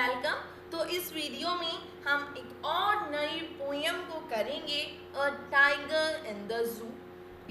Welcome. तो इस video में हम एक और नई पोएम को करेंगे, a tiger in the zoo.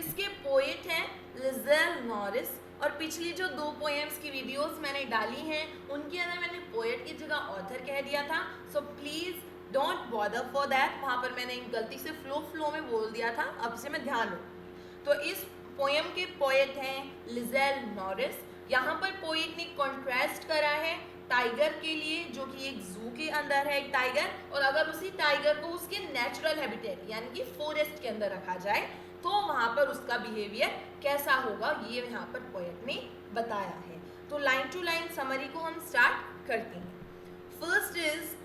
इसके पोएट हैं लिजेल नॉरिस, और पिछली जो 2 पोएम्स की वीडियोस मैंने डाली हैं उनके अंदर मैंने पोएट की जगह ऑथर कह दिया था। So please don't bother for that, वहाँ पर मैंने गलती से फ्लो में बोल दिया था, अब से मैं ध्यान रखूँगी। तो इस पोएम के पोएट हैं लिजेल नॉरिस। यहाँ पर पोएट ने कॉन्ट्रास्ट करा है टाइगर के लिए, जो कि एक जू के अंदर है एक टाइगर, और अगर उसी टाइगर को उसके नेचुरल हैबिटेट यानी कि फॉरेस्ट के अंदर रखा जाए तो वहाँ पर उसका बिहेवियर कैसा होगा, ये यहाँ पर पोएट ने बताया है। तो लाइन टू लाइन समरी को हम स्टार्ट करते हैं। First is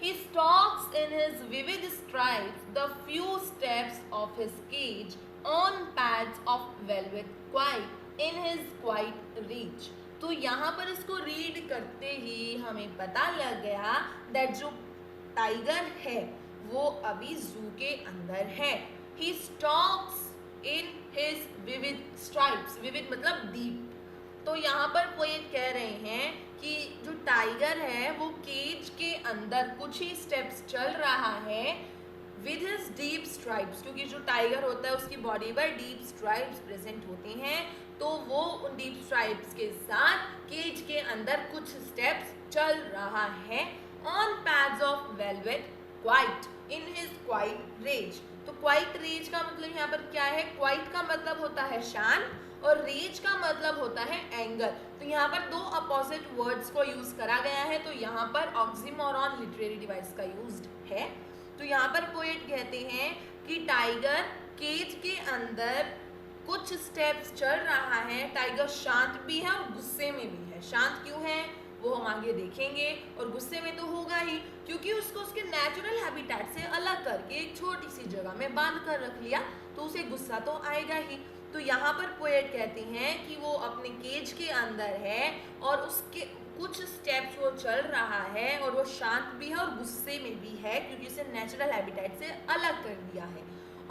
he stalks in his vivid stripes the few steps of his cage on pads of velvet quite in his quiet reach। तो यहाँ पर इसको रीड करते ही हमें पता लग गया दैट जो टाइगर है वो अभी जू के अंदर है। He stalks in his vivid stripes, vivid मतलब डीप। तो यहाँ पर पोएट कह रहे हैं कि जो टाइगर है वो केज के अंदर कुछ ही स्टेप्स चल रहा है विद हिज डीप स्ट्राइप्स, क्योंकि जो टाइगर होता है उसकी बॉडी पर डीप स्ट्राइप्स प्रेजेंट होते हैं, तो वो उन डीप स्ट्राइप्स के साथ केज के अंदर कुछ स्टेप्स चल रहा है on pads of velvet quiet in his quiet rage. तो क्वाइट रेज का मतलब यहाँ पर क्या है? क्वाइट का मतलब होता है शांत और रेज का मतलब होता है एंगर। तो यहाँ पर 2 अपोजिट वर्ड्स को यूज करा गया है, तो यहाँ पर ऑक्सीमोरॉन लिटरेरी डिवाइस का यूज्ड है। तो यहाँ पर पोएट कहते हैं कि टाइगर केज के अंदर कुछ स्टेप्स चल रहा है, टाइगर शांत भी है और गुस्से में भी है। शांत क्यों है वो हम आगे देखेंगे, और गुस्से में तो होगा ही क्योंकि उसको उसके नेचुरल हैबिटेट से अलग करके एक छोटी सी जगह में बांध कर रख लिया, तो उसे गुस्सा तो आएगा ही। तो यहाँ पर पोएट कहते हैं कि वो अपने केज के अंदर है और उसके कुछ स्टेप्स वो चल रहा है और वो शांत भी है और गुस्से में भी है क्योंकि उसे नेचुरल हैबिटेट से अलग कर दिया है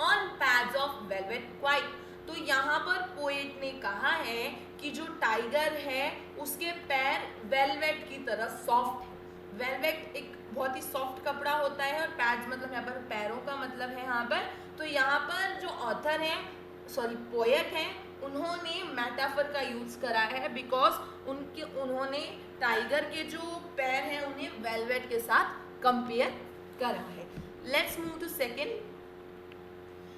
on pads of velvet quite. तो यहाँ पर पोएट ने कहा है कि जो टाइगर है उसके पैर वेलवेट की तरह सॉफ्ट है। वेलवेट एक बहुत ही सॉफ्ट कपड़ा होता है और पैड्स मतलब यहाँ पर पैरों का मतलब है यहाँ पर। तो यहाँ पर जो ऑथर हैं पोएट हैं उन्होंने मेटाफर का यूज करा है बिकॉज उन्होंने टाइगर के जो पैर हैं उन्हें वेलवेट के साथ कंपेयर करा है। Let's move to second.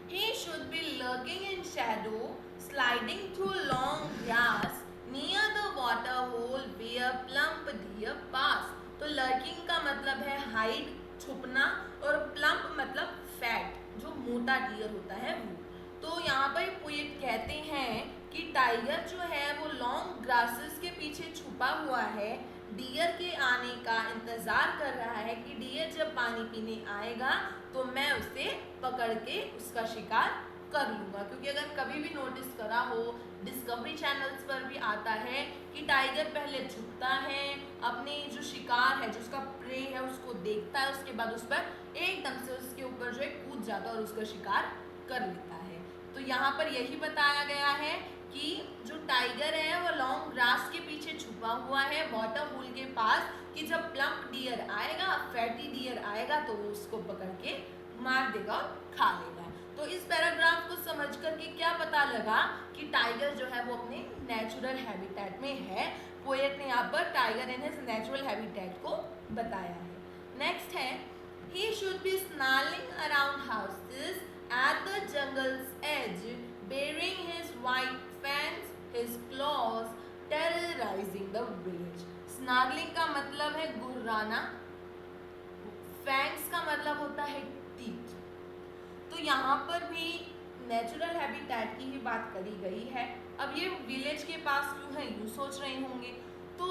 He should be lurking in shadow, sliding through long grass near the water hole where plump deer pass। तो lurking का मतलब है हाइड, छुपना, और plump मतलब फैट, जो मोटा डियर होता है वो। तो यहाँ पर पोएट कहते हैं कि टाइगर जो है वो लॉन्ग ग्रासेस के पीछे छुपा हुआ है, डियर के आने का इंतज़ार कर रहा है कि डियर जब पानी पीने आएगा तो मैं उसे पकड़ के उसका शिकार कर लूँगा। क्योंकि अगर कभी भी नोटिस करा हो डिस्कवरी चैनल्स पर भी आता है कि टाइगर पहले छुपता है, अपने जो शिकार है जो उसका प्रे है उसको देखता है, उसके बाद उस पर एकदम से उसके ऊपर जो है कूद जाता है और उसका शिकार कर लेता है। तो यहाँ पर यही बताया गया है कि जो टाइगर है वो लॉन्ग ग्रास के पीछे छुपा हुआ है वाटर होल के पास, कि जब प्लम्प डियर आएगा, फैटी डियर आएगा तो वो उसको पकड़ के मार देगा और खा लेगा। तो इस पैराग्राफ को समझ करके क्या पता लगा कि टाइगर जो है वो अपने नेचुरल हैबिटेट में है। पोएट ने यहाँ पर tiger in his natural habitat को बताया है। नेक्स्ट है he should be snarling around houses at the jungle's edge, bearing his white fangs, his claws, terrorizing the village। Snarling का मतलब है गुर्राना, फैंग्स का मतलब होता है टीथ। तो यहाँ पर भी नेचुरल हैबिटेट की ही बात करी गई है। अब ये विलेज के पास क्यों है यूँ सोच रहे होंगे, तो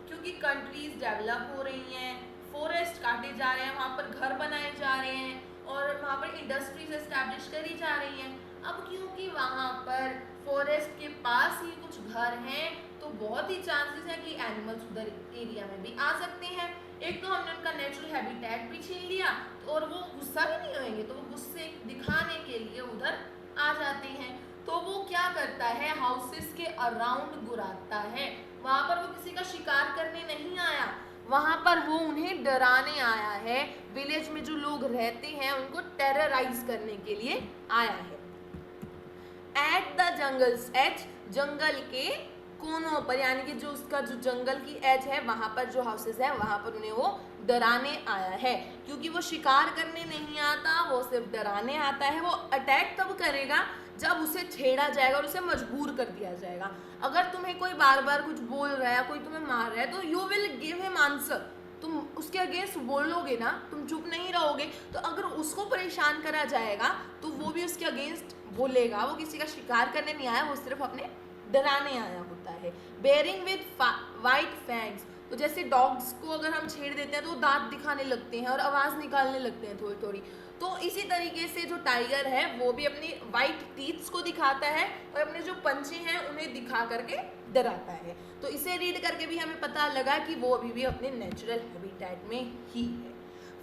क्योंकि कंट्रीज डेवलप हो रही हैं, फॉरेस्ट काटे जा रहे हैं, वहाँ पर घर बनाए जा रहे हैं और वहाँ पर इंडस्ट्रीज एस्टैब्लिश करी जा रही हैं। अब क्योंकि वहाँ पर फॉरेस्ट के पास ही कुछ घर हैं तो बहुत ही चांसेस है कि एनिमल्स उधर एरिया में भी आ सकते हैं। एक तो हमने उनका नेचुरल हैबिटेट भी छीन लिया और वो गुस्सा भी नहीं होंगे, तो वो गुस्से दिखाने के लिए उधर आ जाते हैं। तो वो क्या करता है, हाउसेस के अराउंड गुराता है। वहाँ पर वो किसी का शिकार करने नहीं आया, वहाँ पर वो उन्हें डराने आया है, विलेज में जो लोग रहते हैं उनको टेरराइज करने के लिए आया है। एट द जंगल्स एज, जंगल के कोनों पर, यानी कि जो उसका जो जंगल की एज है वहाँ पर जो हाउसेस है वहाँ पर उन्हें वो डराने आया है, क्योंकि वो शिकार करने नहीं आता, वो सिर्फ डराने आता है। वो अटैक तब करेगा जब उसे छेड़ा जाएगा और उसे मजबूर कर दिया जाएगा। अगर तुम्हें कोई बार बार कुछ बोल रहा है, कोई तुम्हें मार रहा है, तो you will give him answer, तुम उसके अगेंस्ट बोलोगे ना, तुम चुप नहीं रहोगे। तो अगर उसको परेशान करा जाएगा तो वो भी उसके अगेंस्ट बोलेगा। वो किसी का शिकार करने नहीं आया, वो सिर्फ अपने डराने आया होता है। बेयरिंग विद वाइट फैंग्स, तो जैसे डॉग्स को अगर हम छेड़ देते हैं तो वो दांत दिखाने लगते हैं और आवाज़ निकालने लगते हैं थोड़ी थोड़ी, तो इसी तरीके से जो टाइगर है वो भी अपनी वाइट टीथ्स को दिखाता है और अपने जो पंचे हैं उन्हें दिखा करके डराता है। तो इसे रीड करके भी हमें पता लगा कि वो अभी भी अपने नेचुरल हैबिटेट में ही है।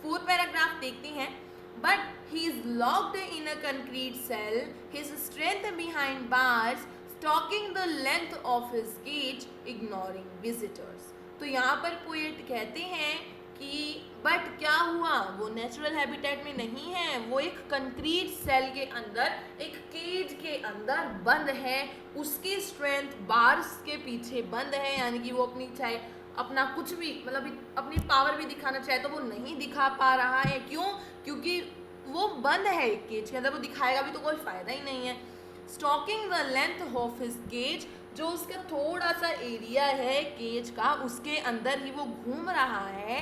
4th पैराग्राफ देखते हैं। But he is locked in a concrete cell, his strength behind bars, stalking the length of his cage, ignoring visitors. तो यहाँ पर पोएट कहते हैं कि बट क्या हुआ, वो नेचुरल हैबिटेट में नहीं है, वो एक कंक्रीट सेल के अंदर, एक केज के अंदर बंद है, उसकी स्ट्रेंथ बार्स के पीछे बंद है, यानी कि वो अपनी चाहे अपना कुछ भी मतलब अपनी पावर भी दिखाना चाहे तो वो नहीं दिखा पा रहा है। क्यों? क्योंकि वो बंद है एक केज के अंदर, वो दिखाएगा भी तो कोई फायदा ही नहीं है। Stalking the length of his cage, जो उसका थोड़ा सा एरिया है केज का उसके अंदर ही वो घूम रहा है,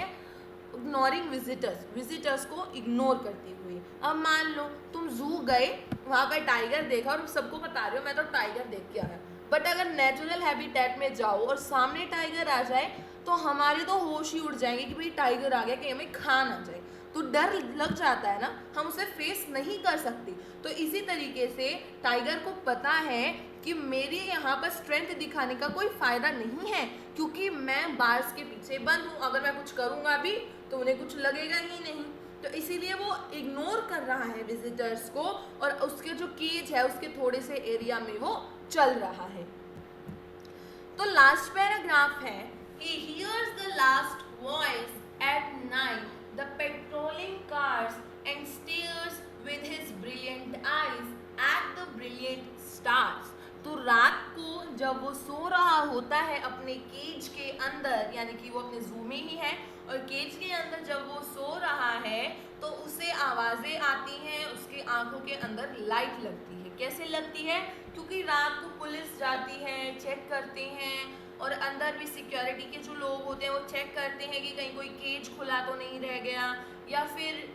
इग्नोरिंग विजिटर्स को इग्नोर करते हुए। अब मान लो तुम जू गए, वहाँ पर टाइगर देखा और सबको बता रहे हो मैं तो टाइगर देख के आया, बट अगर नेचुरल हैबिटेट में जाओ और सामने टाइगर आ जाए तो हमारे तो होश ही उड़ जाएंगे कि भाई टाइगर आ गया, कि हमें खा ना जाए, तो डर लग जाता है ना, हम उसे फेस नहीं कर सकते। तो इसी तरीके से टाइगर को पता है कि मेरी यहाँ पर स्ट्रेंथ दिखाने का कोई फ़ायदा नहीं है, क्योंकि मैं बार्स के पीछे बंद हूँ, अगर मैं कुछ करूँगा भी तो उन्हें कुछ लगेगा ही नहीं। तो इसीलिए वो इग्नोर कर रहा है विजिटर्स को और उसके जो केज है उसके थोड़े से एरिया में वो चल रहा है। तो लास्ट पैराग्राफ है, he hears the last voice at night, the patrolling cars, and stares with his brilliant eyes at the brilliant stars. तो रात को जब वो सो रहा होता है अपने केज के अंदर, यानी कि वो अपने जू में ही है और केज के अंदर जब वो सो रहा है तो उसे आवाज़ें आती हैं, उसके आंखों के अंदर लाइट लगती है। कैसे लगती है? क्योंकि रात को पुलिस जाती है, चेक करते हैं और अंदर भी सिक्योरिटी के जो लोग होते हैं वो चेक करते हैं कि कहीं कोई केज खुला तो नहीं रह गया या फिर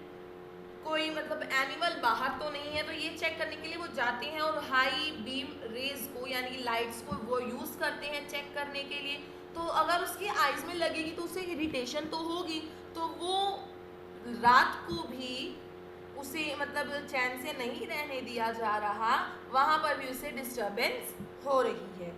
कोई मतलब एनिमल बाहर तो नहीं है। तो ये चेक करने के लिए वो जाते हैं और हाई बीम रेज को यानी कि लाइट्स को वो यूज़ करते हैं चेक करने के लिए। तो अगर उसकी आइज़ में लगेगी तो उसे इरिटेशन तो होगी, तो वो रात को भी उसे मतलब चैन से नहीं रहने दिया जा रहा, वहाँ पर भी उसे डिस्टर्बेंस हो रही है।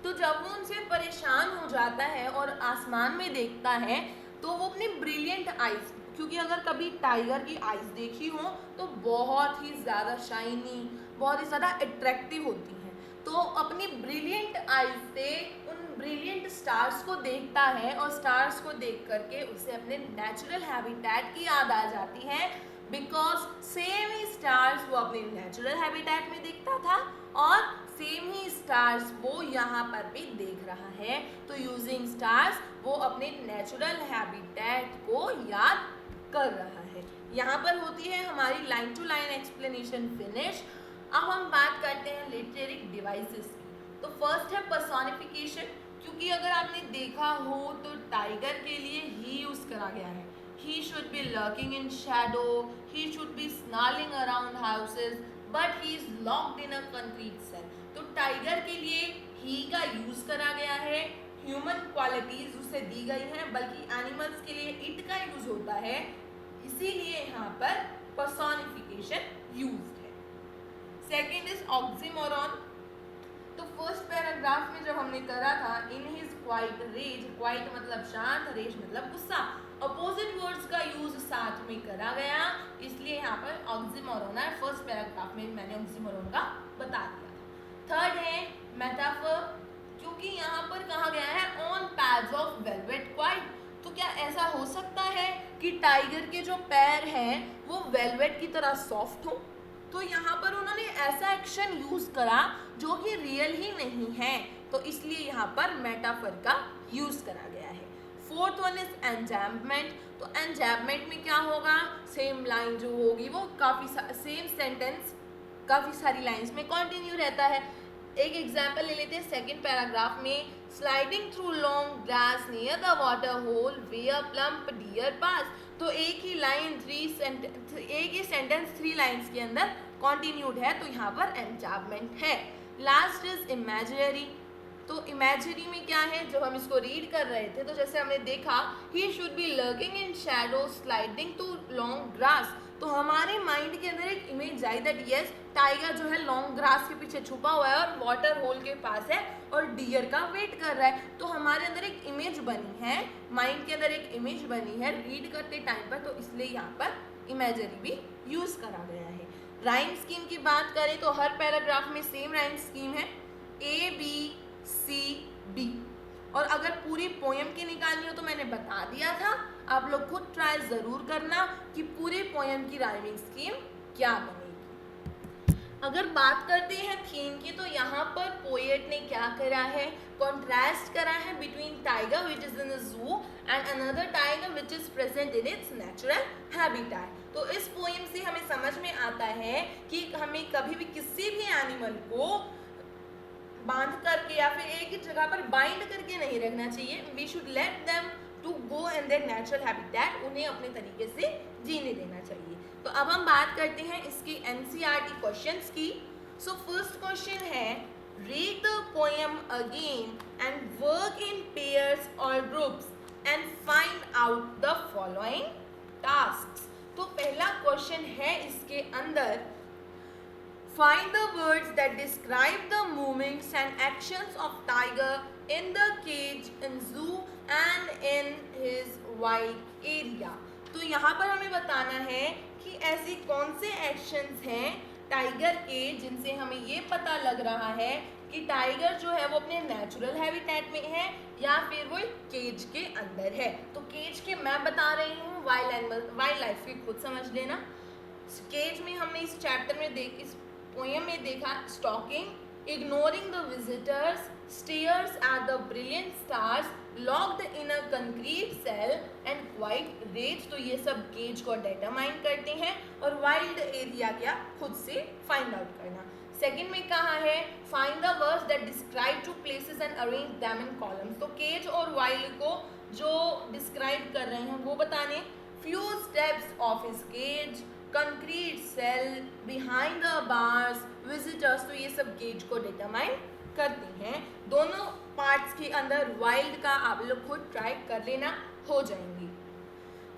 तो जब वो उनसे परेशान हो जाता है और आसमान में देखता है तो वो अपने ब्रिलियंट आइज, क्योंकि अगर कभी टाइगर की आइज देखी हो तो बहुत ही ज़्यादा शाइनी, बहुत ही ज़्यादा अट्रैक्टिव होती हैं, तो अपनी ब्रिलियंट आइज से उन ब्रिलियंट स्टार्स को देखता है और स्टार्स को देख करके उसे अपने नेचुरल हैबिटेट की याद आ जाती है। बिकॉज सेम ही स्टार्स वो अपने नेचुरल हैबिटेट में देखता था और सेम ही स्टार्स वो यहाँ पर भी देख रहा है। तो यूजिंग स्टार्स वो अपने नेचुरल हैबिटेट को याद कर रहा है। यहाँ पर होती है हमारी line to line explanation finish. अब हम बात करते हैं लिटरेरी डिवाइसेस की। तो फर्स्ट है पर्सोनिफिकेशन, क्योंकि अगर आपने देखा हो तो टाइगर के लिए ही यूज करा गया है। He should be lurking in shadow, he should be snarling around houses, but he is locked in a concrete cell. तो टाइगर के लिए he का यूज करा गया है, ह्यूमन क्वालिटीज उसे दी गई हैं, बल्कि एनिमल्स के लिए इट का यूज होता है, इसीलिए यहाँ पर पर्सोनिफिकेशन यूज्ड है। Second is oxymoron. तो फर्स्ट पैराग्राफ में जब हमने करा था in his quiet rage, quiet मतलब शांत, रेज मतलब गुस्सा, अपोजिट वर्ड्स का यूज साथ में करा गया, इसलिए यहाँ पर ऑक्सीमोरॉन है। फर्स्ट पैराग्राफ में मैंने ऑक्सीमोरॉन का बता दिया था। थर्ड है मेटाफर, क्योंकि यहाँ पर कहा गया है on pads of velvet quite, क्या ऐसा हो सकता है कि टाइगर के जो पैर हैं वो वेलवेट की तरह सॉफ्ट हो? तो यहाँ पर उन्होंने ऐसा एक्शन यूज करा जो कि रियल ही नहीं है, तो इसलिए यहाँ पर मेटाफर का यूज करा गया है। Fourth one is enjambment. तो एंजैम्पमेंट में क्या होगा, सेम लाइन जो होगी वो काफ़ी सेम सेंटेंस काफ़ी सारी लाइंस में कंटिन्यू रहता है। एक एग्जाम्पल ले लेते हैं सेकेंड पैराग्राफ में, sliding through long grass near the water hole where plump deer pass. तो एक ही लाइन एक ही सेंटेंस 3 लाइंस के अंदर कॉन्टिन्यूड है, तो यहाँ पर एंजैम्पमेंट है। Last is imaginary. तो इमेजिनरी में क्या है, जब हम इसको रीड कर रहे थे तो जैसे हमने देखा he should be lurking in shadow sliding to long grass, तो हमारे माइंड के अंदर एक इमेज आई दैट यस टाइगर जो है लॉन्ग ग्रास के पीछे छुपा हुआ है और वाटर होल के पास है और डियर का वेट कर रहा है। तो हमारे अंदर एक इमेज बनी है, माइंड के अंदर एक इमेज बनी है रीड करते टाइम पर, तो इसलिए यहाँ पर इमेजरी भी यूज करा गया है। राइम स्कीम की बात करें तो हर पैराग्राफ में सेम राइम स्कीम है, ए बी सी डी। और अगर पूरी पोएम की निकालनी हो तो मैंने बता दिया था, आप लोग खुद ट्राई ज़रूर करना कि पूरे पोएम की राइमिंग स्कीम क्या बनेगी। अगर बात करते हैं थीम की, तो यहाँ पर पोएट ने क्या करा है, कॉन्ट्रास्ट करा है between tiger which is in the zoo and another tiger which is present in its natural habitat. तो इस पोएम से हमें समझ में आता है कि हमें कभी भी किसी भी एनिमल को बांध करके या फिर एक ही जगह पर बाइंड करके नहीं रखना चाहिए। We should let them to go in their natural habitat, उन्हें अपने तरीके से जीने देना चाहिए। तो अब हम बात करते हैं इसकी एनसीईआरटी क्वेश्चंस की। सो फर्स्ट क्वेश्चन है, read the poem again and work in pairs और groups and find out the following tasks. तो पहला क्वेश्चन है इसके अंदर, find the words that describe the movements and actions of tiger in the cage in zoo and in his wild area। तो यहाँ पर हमें बताना है कि ऐसे कौन से एक्शंस हैं टाइगर के जिनसे हमें ये पता लग रहा है कि टाइगर जो है वो अपने नेचुरल हैबिटेट में है या फिर वो केज के अंदर है। तो केज के मैं बता रही हूँ, वाइल्ड लाइफ की खुद समझ लेना। केज में हमने इस चैप्टर में इस पोएम में देखा, stocking, ignoring the visitors, stares at the brilliant stars, locked in a concrete cell and quite rage। तो ये सब केज को डिटरमाइन करते हैं और वाइल्ड एरिया क्या खुद से फाइंड आउट करना। सेकंड में कहा है, find the words that describe two places and arrange them in columns. तो केज और वाइल्ड को जो डिस्क्राइब कर रहे हैं वो बताने, few steps of his cage, concrete cell, behind the bars, visitors। तो ये सब केज को डिटरमाइन करते हैं। दोनों पार्ट्स के अंदर वाइल्ड का आप लोग खुद ट्राई कर लेना, हो जाएंगी।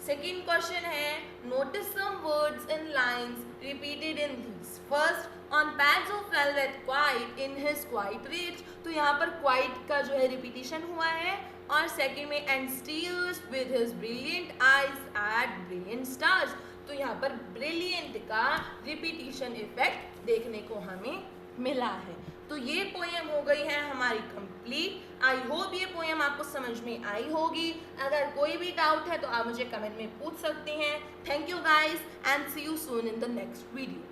सेकेंड क्वेश्चन है, notice some words in lines repeated in these। First, on pads of velvet quiet in his quiet rage. तो यहाँ पर क्वाइट का जो है रिपीटिशन हुआ है। और सेकेंड में, and stares with his brilliant eyes at brilliant stars. तो यहाँ पर ब्रिलियंट का रिपीटिशन इफेक्ट देखने को हमें मिला है। तो ये पोएम हो गई है हमारी कंप्लीट। आई होप ये पोएम आपको समझ में आई होगी। अगर कोई भी डाउट है तो आप मुझे कमेंट में पूछ सकते हैं। Thank you guys and see you soon in the next video.